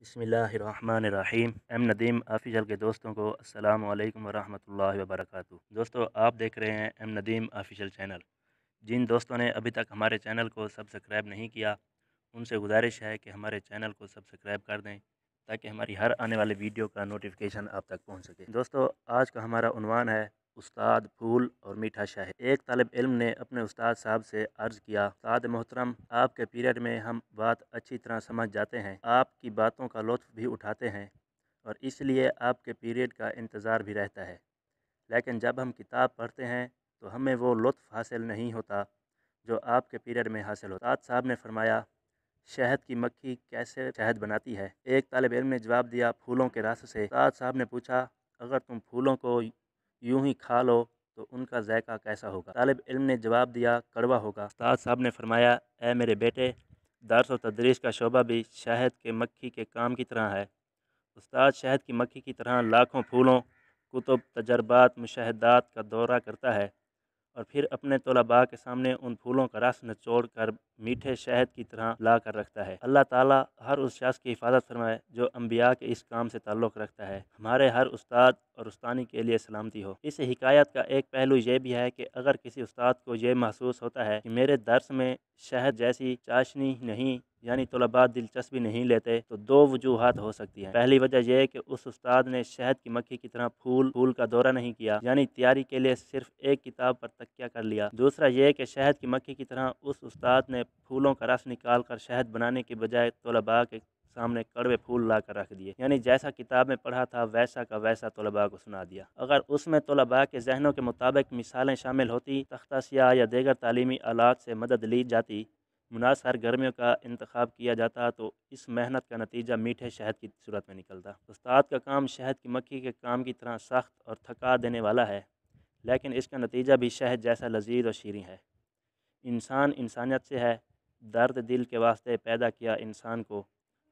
बिस्मिल्लाहिर्रहमानिर्रहीम। M Nadeem official के दोस्तों को अस्सलाम वालेकुम वरहमतुल्लाहि वबरकातुहू। दोस्तों, आप देख रहे हैं एम नदीम ऑफिशियल चैनल। जिन दोस्तों ने अभी तक हमारे चैनल को सब्सक्राइब नहीं किया, उनसे गुजारिश है कि हमारे चैनल को सब्सक्राइब कर दें ताकि हमारी हर आने वाली वीडियो का नोटिफिकेशन आप तक पहुंच सके। दोस्तों, आज का हमारा उन्वान है उस्ताद फूल और मीठा शाहिद। एक तालिब इल्म ने अपने उस्ताद साहब से अर्ज़ किया, उस्ताद मोहतरम, आपके पीरियड में हम बात अच्छी तरह समझ जाते हैं, आपकी बातों का लुत्फ़ भी उठाते हैं और इसलिए आपके पीरियड का इंतज़ार भी रहता है, लेकिन जब हम किताब पढ़ते हैं तो हमें वो लुत्फ़ हासिल नहीं होता जो आपके पीरियड में हासिल होता। उस्ताद साहब ने फरमाया, शहद की मक्खी कैसे शहद बनाती है? एक तालिब इल्म ने जवाब दिया, फूलों के रस से। उस्ताद साहब ने पूछा, अगर तुम फूलों को यूं ही खा लो तो उनका जायका कैसा होगा? तालिब इल्म ने जवाब दिया, कड़वा होगा। उस्ताद साहब ने फरमाया, ए मेरे बेटे, दर्स और तदरीस का शोबा भी शहद के मक्खी के काम की तरह है। उस्ताद शहद की मक्खी की तरह लाखों फूलों, कुतुब, तजर्बात, मुशाहिदात का दौरा करता है और फिर अपने तलबा के सामने उन फूलों का रस निचोड़ कर मीठे शहद की तरह ला कर रखता है। अल्लाह ताला हर उस शख्स की हिफाजत फरमाए जो अम्बिया के इस काम से ताल्लुक़ रखता है। हमारे हर उस्ताद और उस्तानी के लिए सलामती हो। इस हिकायत का एक पहलू ये भी है कि अगर किसी उस्ताद को ये महसूस होता है कि मेरे दर्स में शहद जैसी चाशनी नहीं, यानी तलबा दिलचस्पी नहीं लेते, तो दो वजूहात हो सकती हैं। पहली वजह यह है कि उस उस्ताद ने शहद की मक्खी की तरह फूल का दौरा नहीं किया, यानी तैयारी के लिए सिर्फ एक किताब पर तकिया कर लिया। दूसरा यह कि शहद की मक्खी की तरह उस उस्ताद ने फूलों का रस निकाल कर शहद बनाने के बजाय तलबा के सामने कड़वे फूल ला कर रख दिए, यानी जैसा किताब में पढ़ा था वैसा का वैसा तलबा को सुना दिया। अगर उसमें तलबा के जहनों के मुताबिक मिसालें शामिल होती, तख्ता स्याह या दीगर तालीमी आलात से मदद ली जाती, मुनासर गर्मियों का इंतखाब किया जाता, तो इस मेहनत का नतीजा मीठे शहद की सूरत में निकलता। उस्ताद का काम शहद की मक्खी के काम की तरह सख्त और थका देने वाला है, लेकिन इसका नतीजा भी शहद जैसा लजीज और शीरीं है। इंसान इंसानियत से है, दर्द दिल के वास्ते पैदा किया इंसान को,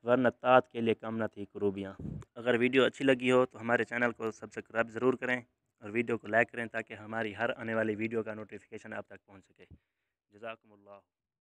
वरना तात के लिए कम न थी कुरूबियाँ। अगर वीडियो अच्छी लगी हो तो हमारे चैनल को सब्सक्राइब ज़रूर करें और वीडियो को लाइक करें ताकि हमारी हर आने वाली वीडियो का नोटिफिकेशन आप तक पहुँच सके। जज़ाकुमुल्लाह।